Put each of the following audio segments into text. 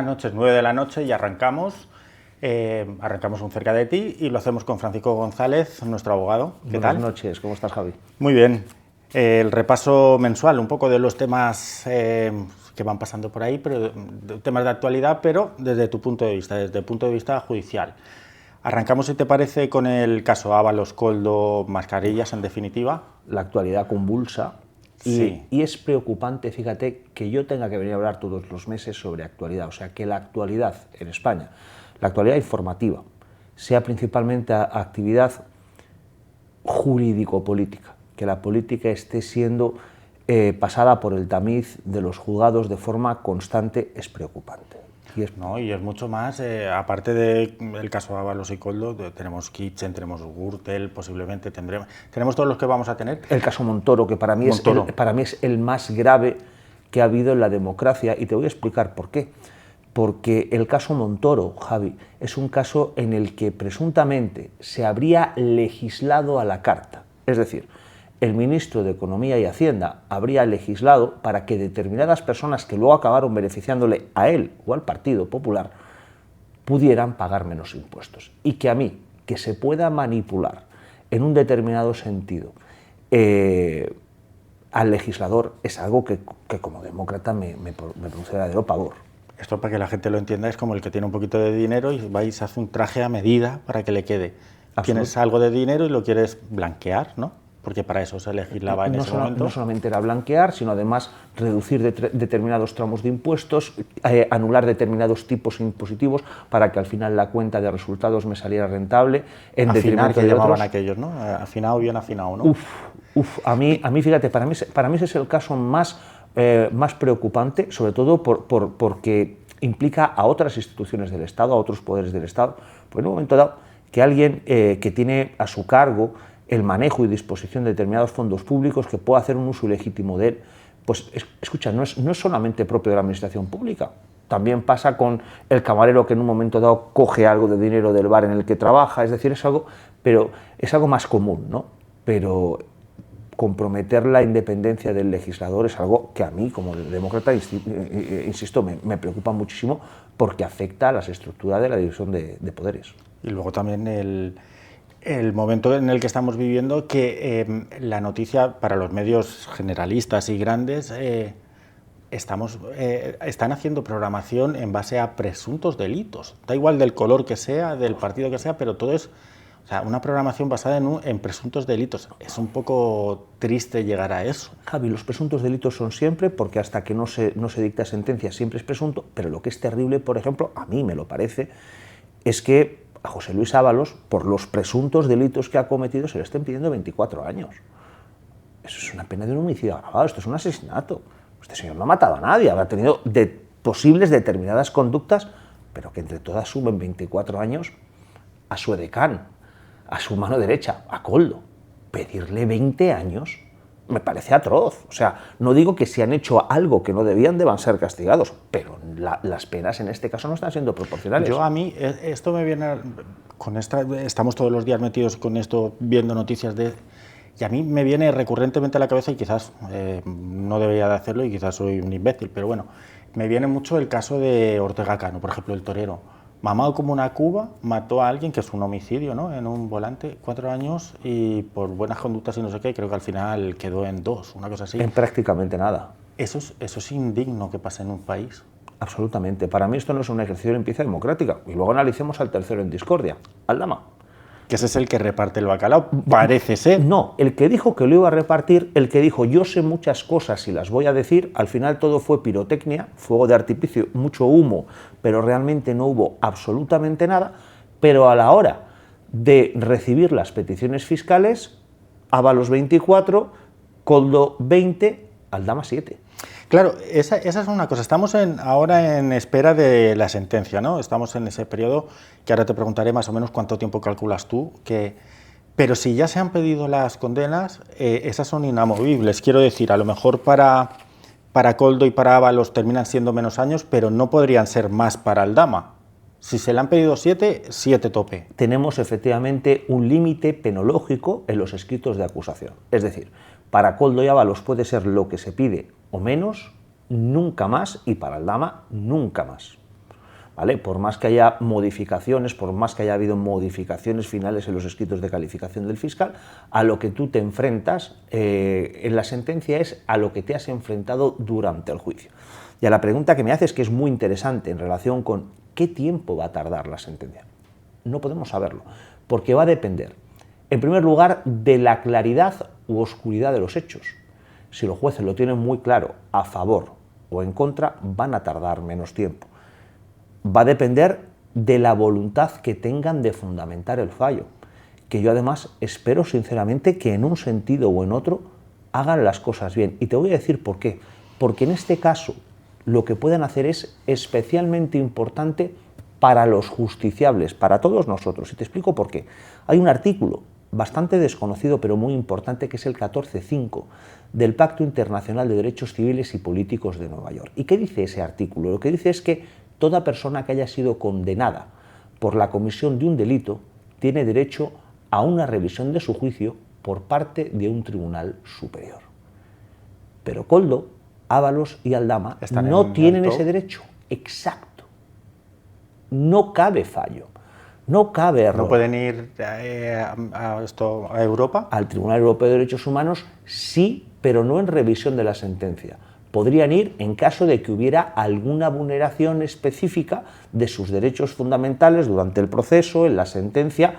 Buenas noches, 9 de la noche y arrancamos. Arrancamos un Cerca de Ti y lo hacemos con Francisco González, nuestro abogado. ¿Qué tal? Buenas noches, ¿cómo estás, Javi? Muy bien. El repaso mensual, un poco de los temas que van pasando por ahí, pero temas de actualidad, pero desde tu punto de vista, desde el punto de vista judicial. Arrancamos, si te parece, con el caso Ábalos, Koldo, Mascarillas, en definitiva. La actualidad convulsa Sí. y es preocupante, fíjate, que yo tenga que venir a hablar todos los meses sobre actualidad, o sea, que la actualidad en España, la actualidad informativa, sea principalmente actividad jurídico-política, que la política esté siendo pasada por el tamiz de los juzgados de forma constante, es preocupante. Y es mucho más, aparte del caso Ábalos y Koldo, tenemos Kitchen, tenemos Gürtel, posiblemente tenemos todos los que vamos a tener. El caso Montoro, que para mí es el más grave que ha habido en la democracia, y te voy a explicar por qué. Porque el caso Montoro, Javi, es un caso en el que presuntamente se habría legislado a la carta. Es decir, el ministro de Economía y Hacienda habría legislado para que determinadas personas que luego acabaron beneficiándole a él o al Partido Popular pudieran pagar menos impuestos. Y que a mí, que se pueda manipular en un determinado sentido al legislador, es algo que como demócrata me produce verdadero pavor. Esto, para que la gente lo entienda, es como el que tiene un poquito de dinero y vais a hacer un traje a medida para que le quede. Tienes algo de dinero y lo quieres blanquear, ¿no? Porque para eso se legislaba en ese momento. No solamente era blanquear, sino además reducir determinados tramos de impuestos, anular determinados tipos impositivos para que al final la cuenta de resultados me saliera rentable. En detrimento que de llamaban otros. Aquellos, ¿no? Afinado, bien afinado, ¿no? A mí, fíjate, para mí ese es el caso más preocupante, sobre todo porque implica a otras instituciones del Estado, a otros poderes del Estado. Pues en un momento dado, que alguien que tiene a su cargo el manejo y disposición de determinados fondos públicos, que pueda hacer un uso ilegítimo de él, pues escucha, no es solamente propio de la administración pública. También pasa con el camarero que en un momento dado coge algo de dinero del bar en el que trabaja, es decir, es algo más común, ¿no? Pero comprometer la independencia del legislador es algo que a mí, como demócrata, insisto, me preocupa muchísimo, porque afecta a las estructuras de la división de poderes. Y luego también el momento en el que estamos viviendo, que la noticia para los medios generalistas y grandes están haciendo programación en base a presuntos delitos. Da igual del color que sea, del partido que sea, pero todo es una programación basada en presuntos delitos. Es un poco triste llegar a eso. Javi, los presuntos delitos son siempre, porque hasta que no se dicta sentencia siempre es presunto, pero lo que es terrible, por ejemplo, a mí me lo parece, es que a José Luis Ábalos, por los presuntos delitos que ha cometido, se le estén pidiendo 24 años. Eso es una pena de un homicidio agravado, esto es un asesinato. Este señor no ha matado a nadie, habrá tenido posibles determinadas conductas, pero que entre todas sumen 24 años a su edecán, a su mano derecha, a Koldo. Pedirle 20 años me parece atroz. O sea, no digo que si han hecho algo que no debían, deban ser castigados, pero las penas en este caso no están siendo proporcionales. A mí, esto me viene estamos todos los días metidos con esto, viendo noticias y a mí me viene recurrentemente a la cabeza, y quizás no debería de hacerlo y quizás soy un imbécil, pero bueno, me viene mucho el caso de Ortega Cano, por ejemplo, el torero. Mamado como una cuba, mató a alguien, que es un homicidio, ¿no?, en un volante, 4 años, y por buenas conductas y no sé qué, creo que al final quedó en 2, una cosa así. En prácticamente nada. Eso es indigno que pase en un país. Absolutamente. Para mí esto no es un ejercicio de limpieza democrática. Y luego analicemos al tercero en discordia, Aldama. Que ese es el que reparte el bacalao, parece ser. No, el que dijo que lo iba a repartir, el que dijo yo sé muchas cosas y las voy a decir, al final todo fue pirotecnia, fuego de artificio, mucho humo, pero realmente no hubo absolutamente nada. Pero a la hora de recibir las peticiones fiscales, Ábalos 24, Koldo 20, Aldama 7. Claro, esa es una cosa. Estamos ahora en espera de la sentencia, ¿no? Estamos en ese periodo, que ahora te preguntaré más o menos cuánto tiempo calculas tú. Pero si ya se han pedido las condenas, esas son inamovibles. Quiero decir, a lo mejor para Koldo y para Ábalos terminan siendo menos años, pero no podrían ser más para Aldama. Si se le han pedido 7, 7 tope. Tenemos efectivamente un límite penológico en los escritos de acusación. Es decir, para Koldo y Ábalos puede ser lo que se pide o menos, nunca más, y para Aldama nunca más. ¿vale? Por más que haya modificaciones, por más que haya habido modificaciones finales en los escritos de calificación del fiscal, a lo que tú te enfrentas en la sentencia es a lo que te has enfrentado durante el juicio. Y a la pregunta que me haces, que es muy interesante en relación con qué tiempo va a tardar la sentencia, no podemos saberlo, porque va a depender, en primer lugar, de la claridad u oscuridad de los hechos. Si los jueces lo tienen muy claro, a favor o en contra, van a tardar menos tiempo. Va a depender de la voluntad que tengan de fundamentar el fallo, que yo además espero sinceramente que en un sentido o en otro hagan las cosas bien. Y te voy a decir por qué. Porque en este caso lo que pueden hacer es especialmente importante para los justiciables, para todos nosotros. Y te explico por qué. Hay un artículo bastante desconocido pero muy importante que es el 14.5 del Pacto Internacional de Derechos Civiles y Políticos de Nueva York. ¿Y qué dice ese artículo? Lo que dice es que toda persona que haya sido condenada por la comisión de un delito tiene derecho a una revisión de su juicio por parte de un tribunal superior. Pero Koldo, Ábalos y Aldama no tienen ese derecho. Exacto. No cabe fallo. No cabe error. ¿No pueden ir a Europa? Al Tribunal Europeo de Derechos Humanos sí, pero no en revisión de la sentencia. Podrían ir en caso de que hubiera alguna vulneración específica de sus derechos fundamentales durante el proceso, en la sentencia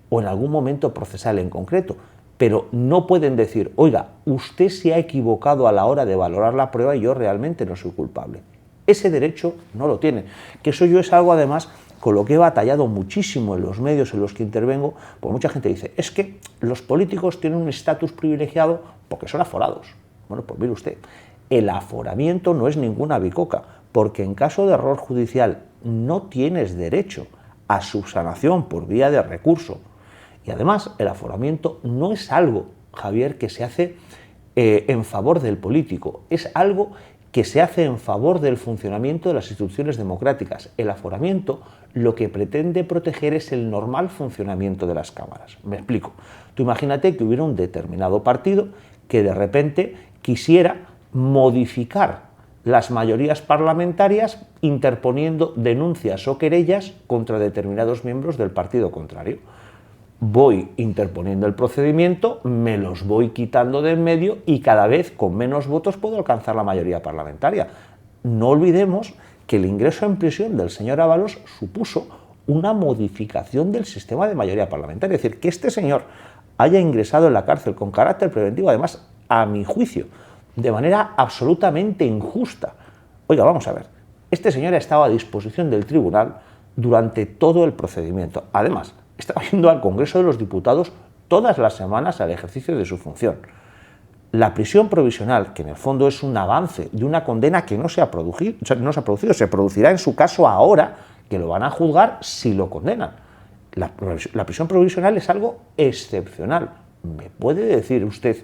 o en algún momento procesal en concreto. Pero no pueden decir, oiga, usted se ha equivocado a la hora de valorar la prueba y yo realmente no soy culpable. Ese derecho no lo tienen. Que eso yo es algo además con lo que he batallado muchísimo en los medios en los que intervengo, porque mucha gente dice, es que los políticos tienen un estatus privilegiado porque son aforados. Bueno, pues mire usted, el aforamiento no es ninguna bicoca, porque en caso de error judicial no tienes derecho a subsanación por vía de recurso. Y además el aforamiento no es algo, Javier, que se hace en favor del político, es algo que se hace en favor del funcionamiento de las instituciones democráticas. El aforamiento lo que pretende proteger es el normal funcionamiento de las cámaras. Me explico. Tú imagínate que hubiera un determinado partido que de repente quisiera modificar las mayorías parlamentarias interponiendo denuncias o querellas contra determinados miembros del partido contrario. Voy interponiendo el procedimiento, me los voy quitando de en medio y cada vez con menos votos puedo alcanzar la mayoría parlamentaria. No olvidemos que el ingreso en prisión del señor Ábalos supuso una modificación del sistema de mayoría parlamentaria. Es decir, que este señor haya ingresado en la cárcel con carácter preventivo, además, a mi juicio, de manera absolutamente injusta. Oiga, vamos a ver, este señor ha estado a disposición del tribunal durante todo el procedimiento. Además, estaba yendo al Congreso de los Diputados todas las semanas al ejercicio de su función. La prisión provisional, que en el fondo es un avance de una condena que no se ha producido, se producirá en su caso ahora, que lo van a juzgar si lo condenan. La prisión provisional es algo excepcional. ¿Me puede decir usted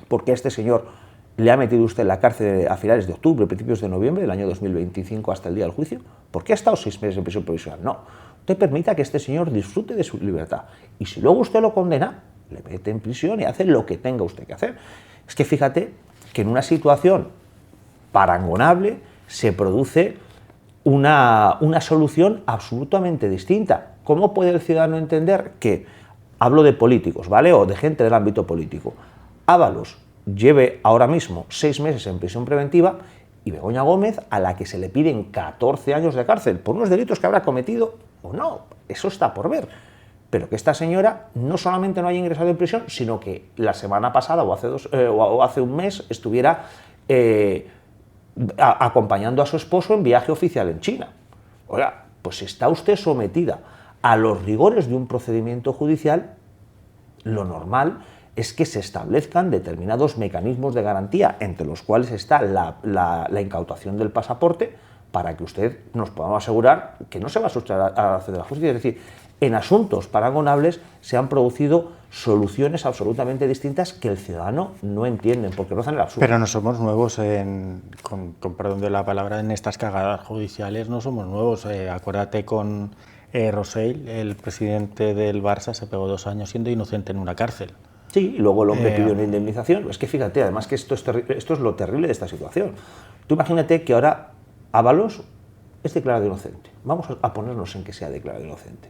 por qué a este señor le ha metido usted en la cárcel a finales de octubre, principios de noviembre del año 2025 hasta el día del juicio? ¿Por qué ha estado 6 meses en prisión provisional? No. Usted permita que este señor disfrute de su libertad. Y si luego usted lo condena, le mete en prisión y hace lo que tenga usted que hacer. Es que fíjate que en una situación parangonable se produce una solución absolutamente distinta. ¿Cómo puede el ciudadano entender que, hablo de políticos, ¿vale? O de gente del ámbito político, Ábalos lleve ahora mismo 6 meses en prisión preventiva y Begoña Gómez, a la que se le piden 14 años de cárcel por unos delitos que habrá cometido o no? Eso está por ver. Pero que esta señora no solamente no haya ingresado en prisión, sino que la semana pasada o hace un mes estuviera acompañando a su esposo en viaje oficial en China. Oiga, pues si está usted sometida a los rigores de un procedimiento judicial, lo normal es que se establezcan determinados mecanismos de garantía, entre los cuales está la incautación del pasaporte, para que usted nos podamos asegurar que no se va a sustraer a la acción de la justicia. Es decir, en asuntos paragonables se han producido soluciones absolutamente distintas que el ciudadano no entiende, porque rozan el absurdo. Pero no somos nuevos, con perdón de la palabra, en estas cagadas judiciales no somos nuevos. Acuérdate con Rosell, el presidente del Barça, se pegó 2 años siendo inocente en una cárcel. Sí, y luego el hombre pidió una indemnización. Es que fíjate, además que esto es lo terrible de esta situación. Tú imagínate que ahora Ábalos es declarado inocente. Vamos a ponernos en que sea declarado inocente.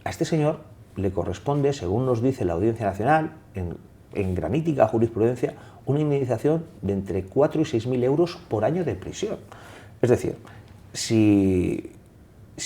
A este señor le corresponde, según nos dice la Audiencia Nacional, en granítica jurisprudencia, una indemnización de entre 4 y 6.000 euros por año de prisión. Es decir, si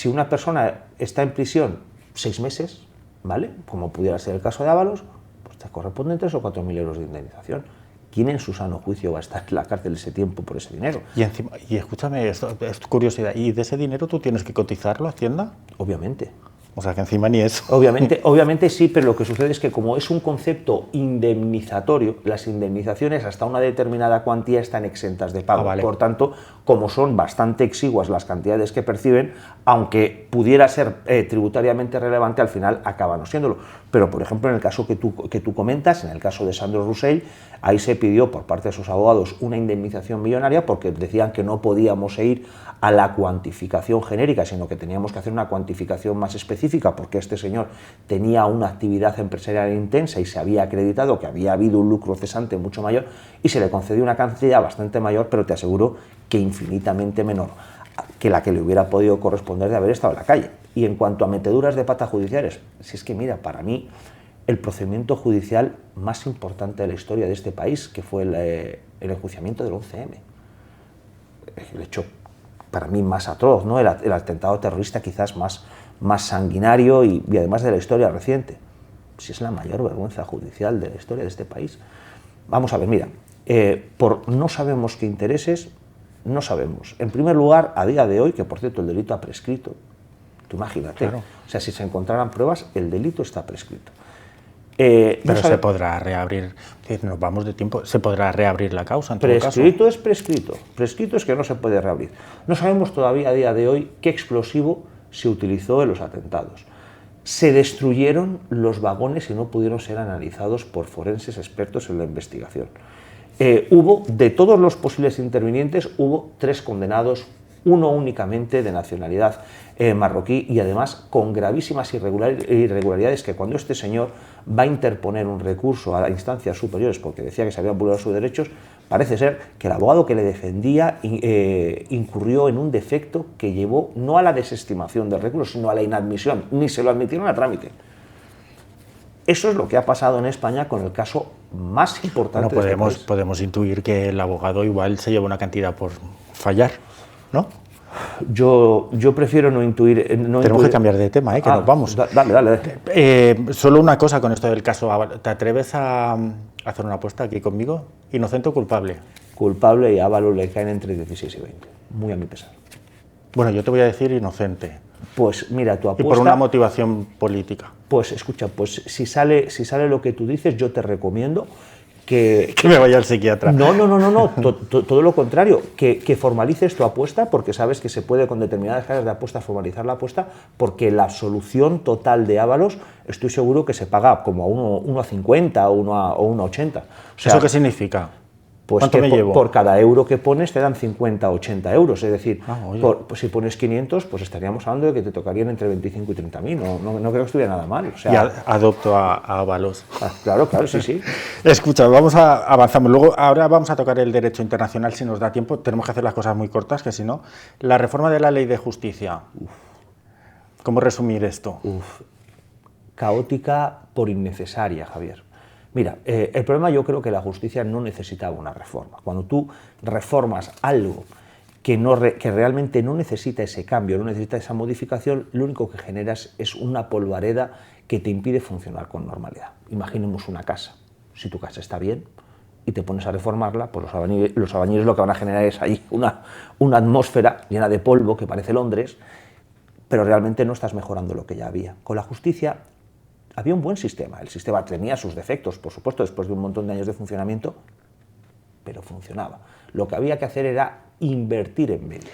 una persona está en prisión 6 meses, ¿vale?, como pudiera ser el caso de Ábalos, pues te corresponden 3 o 4.000 euros de indemnización. ¿Quién en su sano juicio va a estar en la cárcel ese tiempo por ese dinero? Y encima, y escúchame, esto es curiosidad, ¿y de ese dinero tú tienes que cotizarlo a Hacienda? Obviamente. O sea, que encima ni eso. Obviamente sí, pero lo que sucede es que como es un concepto indemnizatorio, las indemnizaciones hasta una determinada cuantía están exentas de pago. Vale. Por tanto, como son bastante exiguas las cantidades que perciben, aunque pudiera ser tributariamente relevante, al final acaba no siéndolo. Pero, por ejemplo, en el caso que tú comentas, en el caso de Sandro Roussel, ahí se pidió por parte de sus abogados una indemnización millonaria porque decían que no podíamos ir a la cuantificación genérica, sino que teníamos que hacer una cuantificación más específica porque este señor tenía una actividad empresarial intensa y se había acreditado que había habido un lucro cesante mucho mayor y se le concedió una cantidad bastante mayor, pero te aseguro que infinitamente menor que la que le hubiera podido corresponder de haber estado en la calle. Y en cuanto a meteduras de pata judiciales, si es que mira, para mí el procedimiento judicial más importante de la historia de este país, que fue el enjuiciamiento del 11M, el hecho para mí más atroz, ¿no? el atentado terrorista quizás más sanguinario y además de la historia reciente. Si es la mayor vergüenza judicial de la historia de este país. Vamos a ver, mira, por no sabemos qué intereses, no sabemos. En primer lugar, a día de hoy, que por cierto el delito ha prescrito, tú imagínate, claro. O sea, si se encontraran pruebas, el delito está prescrito. Pero se podrá reabrir, nos vamos de tiempo, se podrá reabrir la causa en todo caso. Prescrito es prescrito, prescrito es que no se puede reabrir. No sabemos todavía a día de hoy qué explosivo se utilizó en los atentados. Se destruyeron los vagones y no pudieron ser analizados por forenses expertos en la investigación. Hubo, de todos los posibles intervinientes, hubo 3 condenados, uno únicamente de nacionalidad marroquí y además con gravísimas irregularidades que cuando este señor va a interponer un recurso a instancias superiores porque decía que se habían vulnerado sus derechos, parece ser que el abogado que le defendía incurrió en un defecto que llevó no a la desestimación del recurso, sino a la inadmisión, ni se lo admitieron a trámite. Eso es lo que ha pasado en España con el caso más importante de este país. Podemos intuir que el abogado igual se lleva una cantidad por fallar, ¿no? Yo prefiero no intuir... Tenemos que cambiar de tema, que nos vamos. Dale. Solo una cosa con esto del caso. ¿Te atreves a hacer una apuesta aquí conmigo? ¿Inocente o culpable? Culpable, y a Ábalos le caen entre 16 y 20. Muy a mi pesar. Bueno, yo te voy a decir inocente. Pues mira, tu apuesta... Y por una motivación política. Pues escucha, pues si sale lo que tú dices, yo te recomiendo que me vaya al psiquiatra. No, todo lo contrario, que formalices tu apuesta, porque sabes que se puede con determinadas casas de apuestas formalizar la apuesta, porque la solución total de Ábalos estoy seguro que se paga como a 1,50 o 1,80. O sea, ¿eso qué significa? Pues ¿Cuánto me llevo? Por cada euro que pones te dan 50 o 80 euros, es decir, pues si pones 500, pues estaríamos hablando de que te tocarían entre 25 y 30.000, no creo que estuviera nada mal. O sea, y adopto a Ábalos. Claro, sí. Escucha, avanzamos. Luego, ahora vamos a tocar el derecho internacional si nos da tiempo. Tenemos que hacer las cosas muy cortas, que si no, la reforma de la ley de justicia. ¿Cómo resumir esto? Caótica por innecesaria, Javier. Mira, el problema yo creo que la justicia no necesitaba una reforma. Cuando tú reformas algo que realmente no necesita ese cambio, no necesita esa modificación, lo único que generas es una polvareda que te impide funcionar con normalidad. Imaginemos una casa. Si tu casa está bien y te pones a reformarla, pues los albañiles lo que van a generar es ahí una atmósfera llena de polvo que parece Londres, pero realmente no estás mejorando lo que ya había. Con la justicia había un buen sistema, el sistema tenía sus defectos, por supuesto, después de un montón de años de funcionamiento, pero funcionaba. Lo que había que hacer era invertir en medios.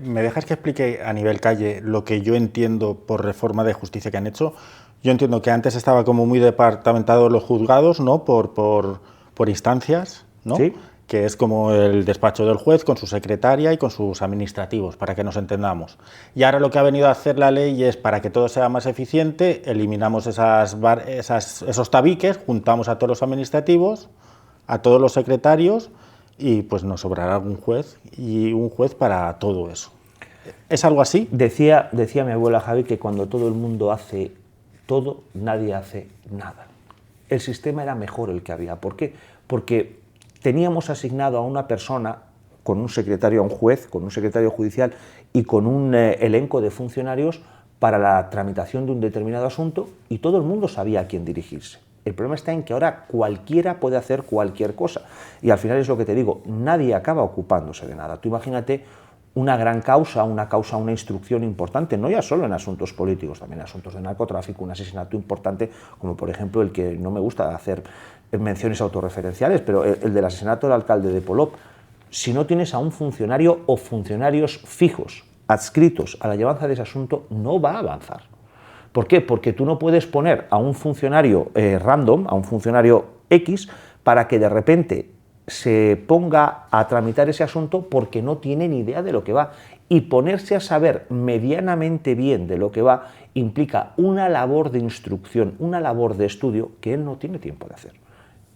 ¿Me dejas que explique a nivel calle lo que yo entiendo por reforma de justicia que han hecho? Yo entiendo que antes estaba como muy departamentado los juzgados, ¿no? por instancias, ¿no? Sí. Que es como el despacho del juez con su secretaria y con sus administrativos, para que nos entendamos. Y ahora lo que ha venido a hacer la ley es, para que todo sea más eficiente, eliminamos esos tabiques, juntamos a todos los administrativos, a todos los secretarios, y pues nos sobrará algún juez y un juez para todo eso. ¿Es algo así? Decía mi abuela Javi que cuando todo el mundo hace todo, nadie hace nada. El sistema era mejor el que había. ¿Por qué? Porque teníamos asignado a una persona, con un secretario, a un juez, con un secretario judicial y con un elenco de funcionarios para la tramitación de un determinado asunto, y todo el mundo sabía a quién dirigirse. El problema está en que ahora cualquiera puede hacer cualquier cosa, y al final es lo que te digo, nadie acaba ocupándose de nada. Tú imagínate una gran causa, una instrucción importante, no ya solo en asuntos políticos, también en asuntos de narcotráfico, un asesinato importante, como por ejemplo el que no me gusta hacer menciones autorreferenciales, pero el del asesinato del alcalde de Polop. Si no tienes a un funcionario o funcionarios fijos, adscritos a la llevanza de ese asunto, no va a avanzar. ¿Por qué? Porque tú no puedes poner a un funcionario random, a un funcionario X, para que de repente se ponga a tramitar ese asunto porque no tiene ni idea de lo que va. Y ponerse a saber medianamente bien de lo que va implica una labor de instrucción, una labor de estudio que él no tiene tiempo de hacer.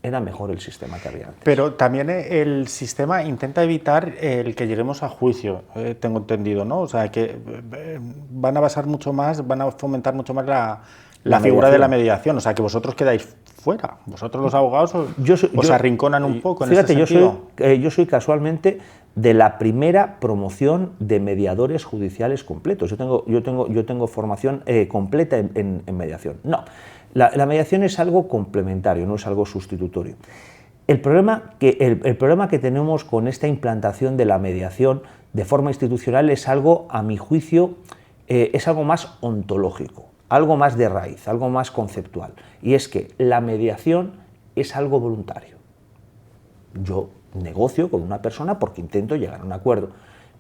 Era mejor el sistema que había antes. Pero también el sistema intenta evitar el que lleguemos a juicio, tengo entendido, ¿no? O sea, que van a basar mucho más, van a fomentar mucho más la figura de la mediación. O sea, que vosotros quedáis fuera. Vosotros los abogados os arrinconan un poco en ese sentido. Yo soy casualmente de la primera promoción de mediadores judiciales completos. Yo tengo formación completa en mediación. No. La mediación es algo complementario, no es algo sustitutorio. El problema que tenemos con esta implantación de la mediación de forma institucional es algo, a mi juicio, es algo más ontológico, algo más de raíz, algo más conceptual. Y es que la mediación es algo voluntario. Yo negocio con una persona porque intento llegar a un acuerdo,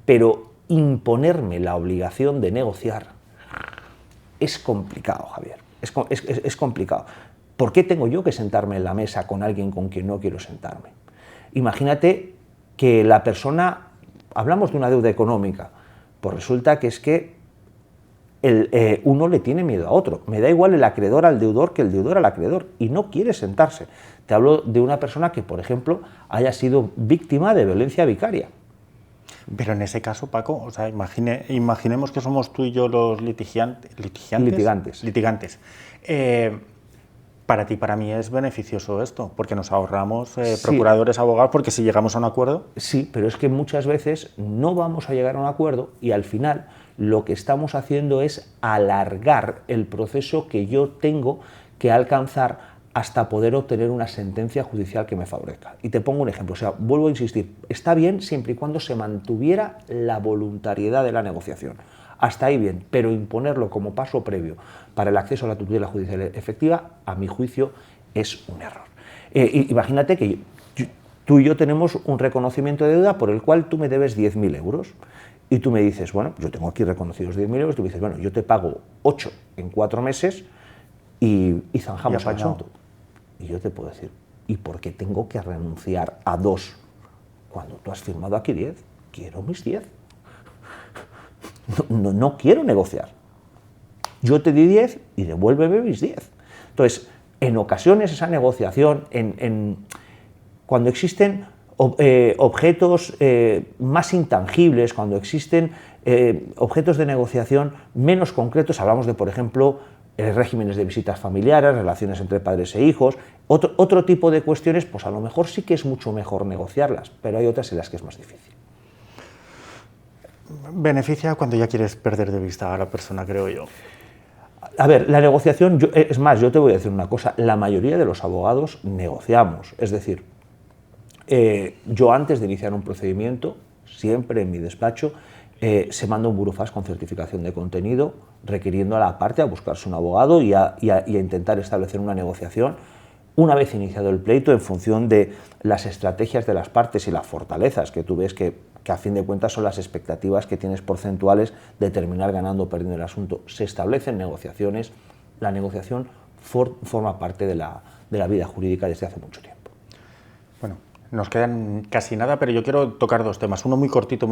pero imponerme la obligación de negociar es complicado, Javier. Es complicado. ¿Por qué tengo yo que sentarme en la mesa con alguien con quien no quiero sentarme? Imagínate que la persona, hablamos de una deuda económica, pues resulta que es que uno le tiene miedo a otro. Me da igual el acreedor al deudor que el deudor al acreedor, y no quiere sentarse. Te hablo de una persona que, por ejemplo, haya sido víctima de violencia vicaria. Pero en ese caso, Paco, o sea, imaginemos que somos tú y yo los litigantes. Para ti, para mí es beneficioso esto, porque nos ahorramos procuradores, abogados, porque si llegamos a un acuerdo... Sí, pero es que muchas veces no vamos a llegar a un acuerdo y al final lo que estamos haciendo es alargar el proceso que yo tengo que alcanzar hasta poder obtener una sentencia judicial que me favorezca. Y te pongo un ejemplo, o sea, vuelvo a insistir, está bien siempre y cuando se mantuviera la voluntariedad de la negociación. Hasta ahí bien, pero imponerlo como paso previo para el acceso a la tutela judicial efectiva, a mi juicio, es un error. Imagínate que tú y yo tenemos un reconocimiento de deuda por el cual tú me debes 10.000 euros y tú me dices, bueno, yo tengo aquí reconocidos 10.000 euros, tú me dices, bueno, yo te pago 8 en 4 meses y zanjamos el asunto. Y yo te puedo decir, ¿y por qué tengo que renunciar a 2 cuando tú has firmado aquí 10? Quiero mis 10. No quiero negociar. Yo te di 10 y devuélveme mis 10. Entonces, en ocasiones esa negociación, cuando existen objetos más intangibles, cuando existen objetos de negociación menos concretos, hablamos de, por ejemplo, regímenes de visitas familiares, relaciones entre padres e hijos, otro tipo de cuestiones, pues a lo mejor sí que es mucho mejor negociarlas, pero hay otras en las que es más difícil. Beneficia cuando ya quieres perder de vista a la persona, creo yo. A ver, la negociación, es más, yo te voy a decir una cosa, la mayoría de los abogados negociamos, es decir, yo antes de iniciar un procedimiento, siempre en mi despacho, se manda un burofax con certificación de contenido, requiriendo a la parte a buscarse un abogado y a intentar establecer una negociación una vez iniciado el pleito en función de las estrategias de las partes y las fortalezas que tú ves que a fin de cuentas son las expectativas que tienes porcentuales de terminar ganando o perdiendo el asunto. Se establecen negociaciones, la negociación forma parte de la vida jurídica desde hace mucho tiempo. Bueno, nos quedan casi nada, pero yo quiero tocar 2 temas. Uno muy cortito,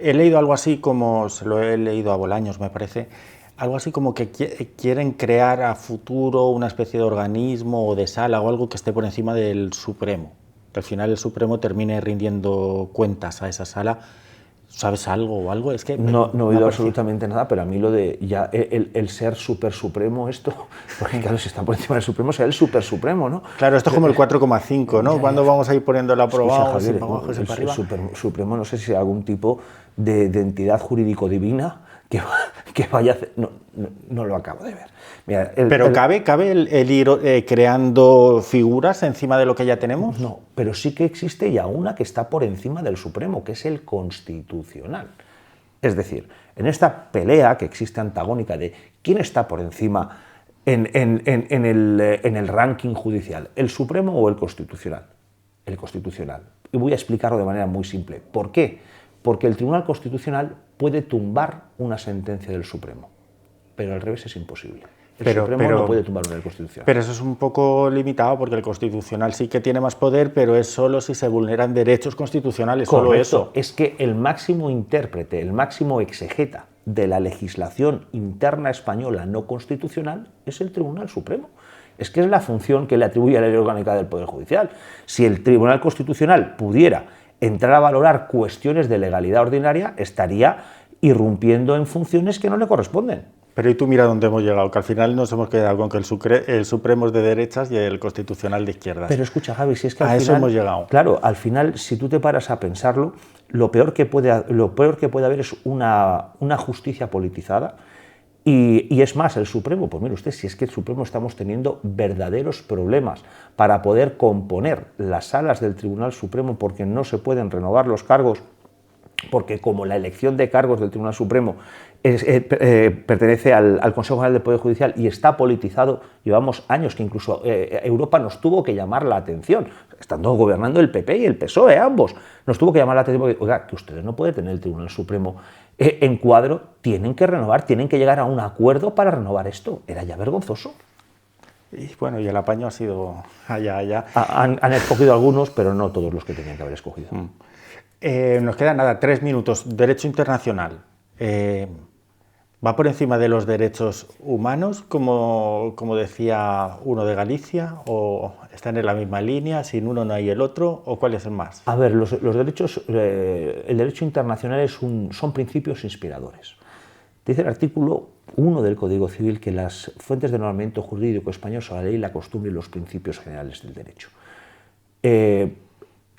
he leído algo así como, se lo he leído a Bolaños, me parece, algo así como que quieren crear a futuro una especie de organismo o de sala o algo que esté por encima del Supremo. que al final el Supremo termine rindiendo cuentas a esa sala. ¿Sabes algo o algo? Es que no he oído absolutamente nada, pero a mí lo de ya el ser super supremo, esto, porque claro, si está por encima del Supremo, será el super supremo, ¿no? Claro, esto es como el 4,5, ¿no? ¿Cuándo vamos a ir poniendo el aprobado? Javier, para abajo, para arriba. El Supremo, no sé si hay algún tipo de entidad jurídico-divina que vaya a hacer... No lo acabo de ver. Mira, ¿Pero cabe el ir creando figuras encima de lo que ya tenemos? No, pero sí que existe ya una que está por encima del Supremo, que es el Constitucional. Es decir, en esta pelea que existe antagónica de quién está por encima en el ranking judicial, ¿el Supremo o el Constitucional? El Constitucional. Y voy a explicarlo de manera muy simple. ¿Por qué? Porque el Tribunal Constitucional puede tumbar una sentencia del Supremo, pero al revés es imposible. El Supremo no puede tumbar una Constitucional. Pero eso es un poco limitado porque el Constitucional sí que tiene más poder, pero es solo si se vulneran derechos constitucionales. Correcto. Solo eso. Es que el máximo intérprete, el máximo exegeta de la legislación interna española no constitucional es el Tribunal Supremo. Es que es la función que le atribuye a la ley orgánica del Poder Judicial. Si el Tribunal Constitucional pudiera entrar a valorar cuestiones de legalidad ordinaria, estaría irrumpiendo en funciones que no le corresponden. Pero y tú mira dónde hemos llegado, que al final nos hemos quedado con que el Supremo es de derechas y el Constitucional de izquierdas. Pero escucha, Javi, si es que al final... A eso hemos llegado. Claro, al final, si tú te paras a pensarlo, lo peor que puede haber es una justicia politizada. Y es más, el Supremo, pues mire usted, si es que el Supremo estamos teniendo verdaderos problemas para poder componer las salas del Tribunal Supremo porque no se pueden renovar los cargos, porque como la elección de cargos del Tribunal Supremo pertenece al Consejo General del Poder Judicial y está politizado, llevamos años que incluso Europa nos tuvo que llamar la atención, estando gobernando el PP y el PSOE, ambos, nos tuvo que llamar la atención porque, oiga, que ustedes no pueden tener el Tribunal Supremo en cuadro, tienen que renovar, tienen que llegar a un acuerdo para renovar esto. Era ya vergonzoso. Y bueno, y el apaño ha sido allá. Han escogido algunos, pero no todos los que tenían que haber escogido. Nos quedan 3 minutos. Derecho internacional. ¿Va por encima de los derechos humanos, como decía uno de Galicia, o están en la misma línea, sin uno no hay el otro, o cuál es el más? A ver, los derechos, el derecho internacional son principios inspiradores. Dice el artículo 1 del Código Civil que las fuentes de ordenamiento jurídico español son la ley, la costumbre y los principios generales del derecho.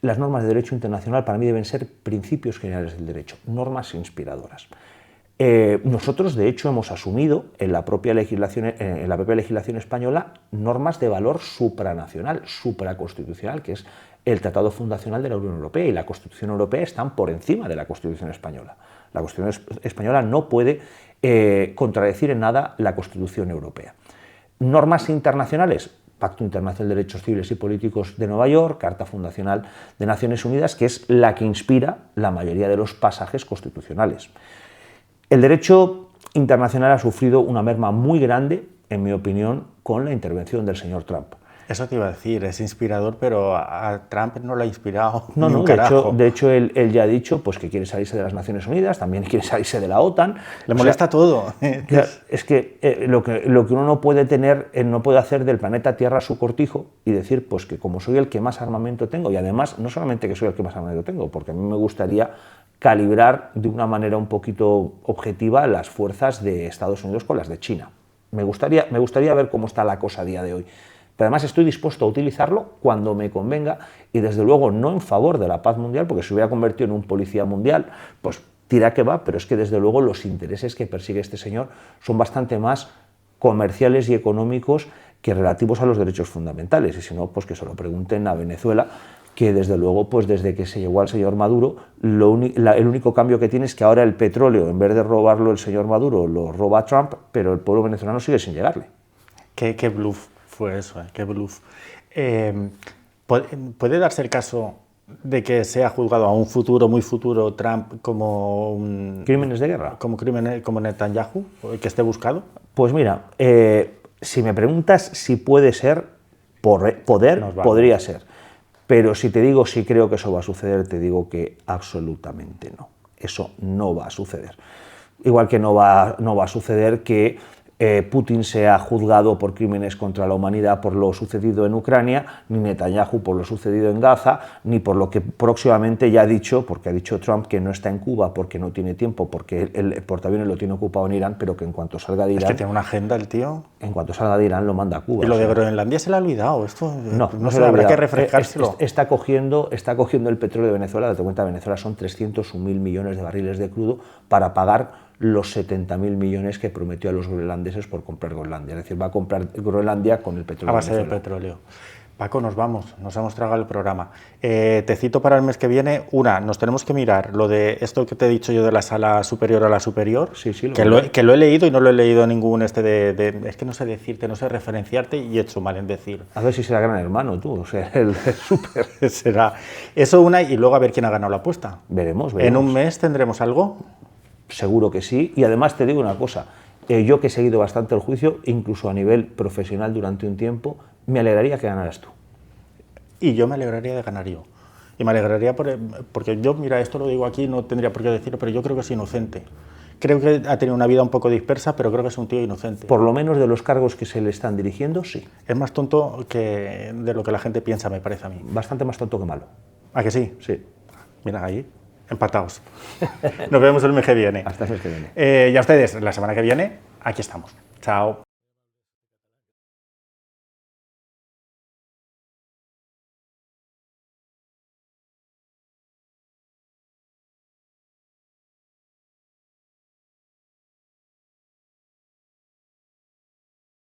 Las normas de derecho internacional para mí deben ser principios generales del derecho, normas inspiradoras. Nosotros, de hecho, hemos asumido en la propia legislación española normas de valor supranacional, supraconstitucional, que es el Tratado Fundacional de la Unión Europea, y la Constitución Europea están por encima de la Constitución española. La Constitución española no puede contradecir en nada la Constitución Europea. Normas internacionales, Pacto Internacional de Derechos Civiles y Políticos de Nueva York, Carta Fundacional de Naciones Unidas, que es la que inspira la mayoría de los pasajes constitucionales. El derecho internacional ha sufrido una merma muy grande, en mi opinión, con la intervención del señor Trump. Eso te iba a decir, es inspirador, pero a Trump no lo ha inspirado ni un carajo. De hecho él ya ha dicho pues, que quiere salirse de las Naciones Unidas, también quiere salirse de la OTAN. Le molesta todo. Es que lo que uno no puede tener, no puede hacer del planeta Tierra su cortijo y decir pues, que como soy el que más armamento tengo, y además no solamente que soy el que más armamento tengo, porque a mí me gustaría calibrar de una manera un poquito objetiva las fuerzas de Estados Unidos con las de China. Me gustaría ver cómo está la cosa a día de hoy. Pero además estoy dispuesto a utilizarlo cuando me convenga y desde luego no en favor de la paz mundial, porque si hubiera convertido en un policía mundial, pues tira que va, pero es que desde luego los intereses que persigue este señor son bastante más comerciales y económicos que relativos a los derechos fundamentales. Y si no, pues que se lo pregunten a Venezuela, que desde luego, pues desde que se llegó al señor Maduro, el único cambio que tiene es que ahora el petróleo, en vez de robarlo el señor Maduro, lo roba Trump, pero el pueblo venezolano sigue sin llegarle. Qué bluff fue eso, qué bluff. ¿Puede darse el caso de que sea juzgado a un futuro, muy futuro, Trump como crímenes de guerra? Como Netanyahu, que esté buscado? Pues mira, si me preguntas si puede ser, podría ser. Pero si te digo si creo que eso va a suceder, te digo que absolutamente no. Eso no va a suceder. Igual que no va a suceder que Putin sea juzgado por crímenes contra la humanidad por lo sucedido en Ucrania, ni Netanyahu por lo sucedido en Gaza, ni por lo que próximamente ya ha dicho, porque ha dicho Trump que no está en Cuba porque no tiene tiempo, porque el portaaviones lo tiene ocupado en Irán, pero que en cuanto salga de Irán... Es que tiene una agenda el tío. En cuanto salga de Irán lo manda a Cuba. Y lo de Groenlandia se le ha olvidado. Esto no se sé, le ha habrá olvidado. que refrescárselo. Está cogiendo el petróleo de Venezuela. Date cuenta, Venezuela son 301.000 millones de barriles de crudo para pagar los 70.000 millones que prometió a los groenlandeses por comprar Groenlandia. Es decir, va a comprar Groenlandia con el petróleo a base de petróleo. Paco, nos vamos, nos hemos tragado el programa. Te cito para el mes que viene. Nos tenemos que mirar lo de esto que te he dicho yo de la sala superior a la superior, sí, que lo he leído y no lo he leído ningún es que no sé decirte, no sé referenciarte y he hecho mal en decir. A ver si será Gran Hermano tú, o sea, el súper. Será eso y luego a ver quién ha ganado la apuesta. Veremos. ¿En un mes tendremos algo? Seguro que sí, y además te digo una cosa, yo que he seguido bastante el juicio, incluso a nivel profesional durante un tiempo, me alegraría que ganaras tú. Y yo me alegraría de ganar yo. Y me alegraría porque yo, mira, esto lo digo aquí, no tendría por qué decirlo, pero yo creo que es inocente. Creo que ha tenido una vida un poco dispersa, pero creo que es un tío inocente. Por lo menos de los cargos que se le están dirigiendo, sí. Es más tonto que de lo que la gente piensa, me parece a mí. Bastante más tonto que malo. ¿A que sí? Sí. Mira, ahí, empatados. Nos vemos el mes que viene. Hasta el mes que viene. Y a ustedes, la semana que viene, aquí estamos. Chao.